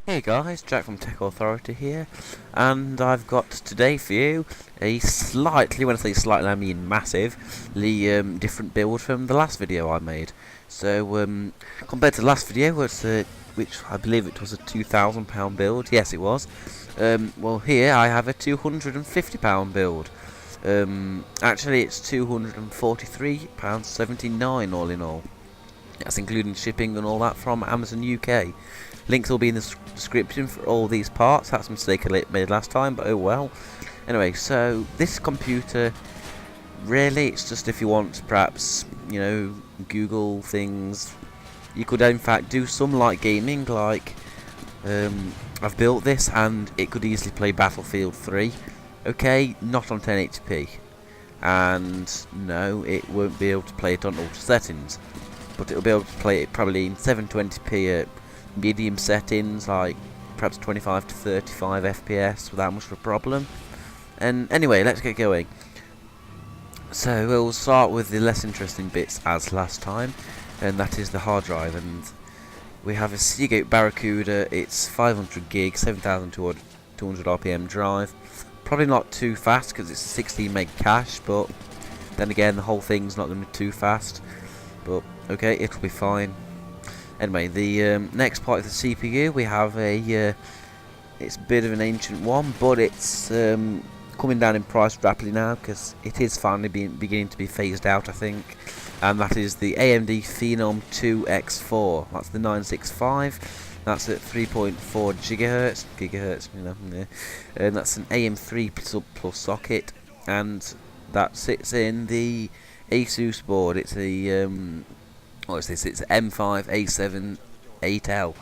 Hey guys, Jack from Tech Authority here, and I've got today for you a slightly, when I say slightly I mean massively different build from the last video I made. So compared to the last video, which I believe it was a £2,000 build, yes it was, well here I have a £250 build. Actually it's £243.79 all in all. That's including shipping and all that from Amazon UK. Links will be in the description for all these parts. That's a mistake I made last time, but oh well. Anyway, so this computer, really, it's just if you want perhaps, you know, Google things. You could in fact do some light gaming, like I've built this and it could easily play Battlefield 3. Okay, not on 1080p. And no, it won't be able to play it on ultra settings. But it'll be able to play it probably in 720p at medium settings, like perhaps 25 to 35 FPS without much of a problem. And anyway, let's get going. So we'll start with the less interesting bits as last time, and that is the hard drive. And we have a Seagate Barracuda. It's 500 gig, 7,200 RPM drive. Probably not too fast because it's a 16 meg cache, but then again the whole thing's not going to be too fast. But okay, it'll be fine. Anyway, the next part of the CPU, we have a it's a bit of an ancient one, but it's coming down in price rapidly now because it is finally beginning to be phased out, I think. And that is the AMD Phenom 2X4. That's the 965. That's at 3.4 gigahertz, you know, yeah. And that's an AM3 plus socket, and that sits in the Asus board. It's a what is this? It's an M5 A7 8L.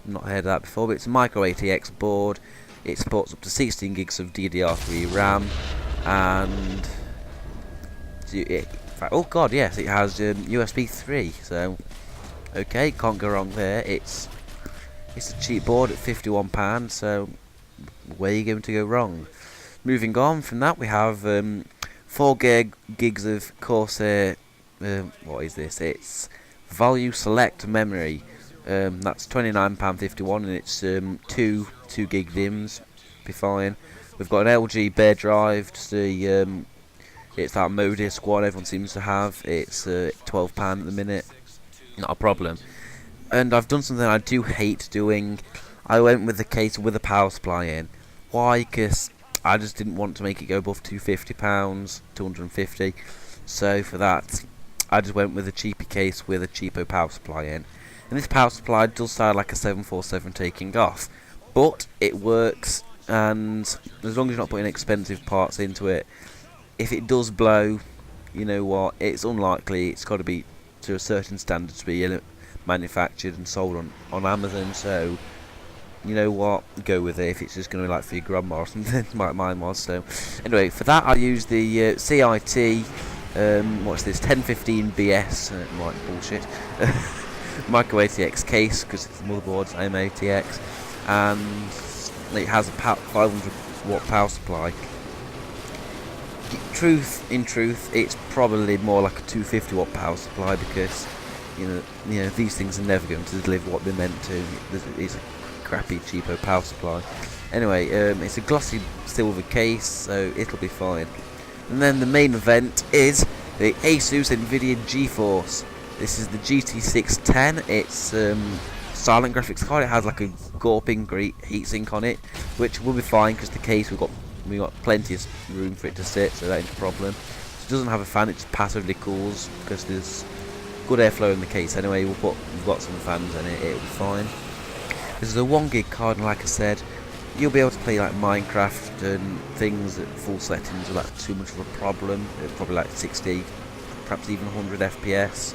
Not heard of that before, but it's a micro ATX board. It supports up to 16 gigs of DDR3 RAM, and oh god, yes, it has USB 3. So okay, can't go wrong there. It's a cheap board at £51. So where are you going to go wrong? Moving on from that, we have 4 gigs of Corsair. What is this? It's Value Select memory. That's £29.51, and it's 2 gig DIMMs. Be fine. We've got an LG bare drive. Just it's that Modisk one everyone seems to have. It's £12 at the minute. Not a problem. And I've done something I do hate doing. I went with the case with a power supply in. Why? Because I just didn't want to make it go above £250, £250. So for that, I just went with a cheapy case with a cheapo power supply in. And this power supply does sound like a 747 taking off, but it works, and as long as you're not putting expensive parts into it, if it does blow, you know what, it's unlikely. It's got to be to a certain standard to be manufactured and sold on Amazon, so you know what, go with it. If it's just going to be like for your grandma or something, like mine was. So anyway, for that I use the CIT what's this, 1015 BS, right, bullshit, micro ATX case, because it's the motherboard's ATX, and it has a 500 watt power supply. In truth, it's probably more like a 250 watt power supply, because you know these things are never going to deliver what they're meant to. It's a crappy cheapo power supply. Anyway, it's a glossy silver case, so it'll be fine. And then the main event is the Asus Nvidia GeForce. This is the GT610. It's silent graphics card. It has like a gawping great heatsink on it, which will be fine because the case we got plenty of room for it to sit, so that ain't a problem. It doesn't have a fan; it just passively cools because there's good airflow in the case. Anyway, we've got some fans in it. It'll be fine. This is a 1 gig card, and like I said, you'll be able to play like Minecraft and things at full settings without too much of a problem. Probably like 60, perhaps even 100 FPS.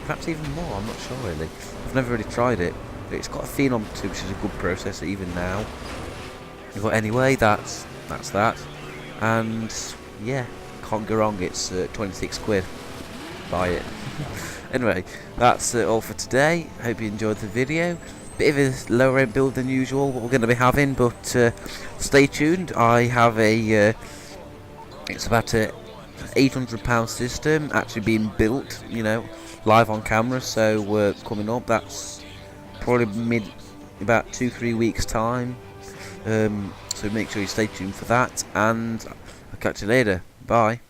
Perhaps even more, I'm not sure really. I've never really tried it. But it's got a Phenom 2, which is a good processor even now. But anyway, that's that. And yeah, can't go wrong. It's 26 quid. Buy it. Anyway, that's all for today. Hope you enjoyed the video. Bit of a lower end build than usual what we're going to be having, but stay tuned. I have a it's about a £800 system actually being built, you know, live on camera. So coming up, that's probably about 2-3 weeks time. So make sure you stay tuned for that, and I'll catch you later. Bye.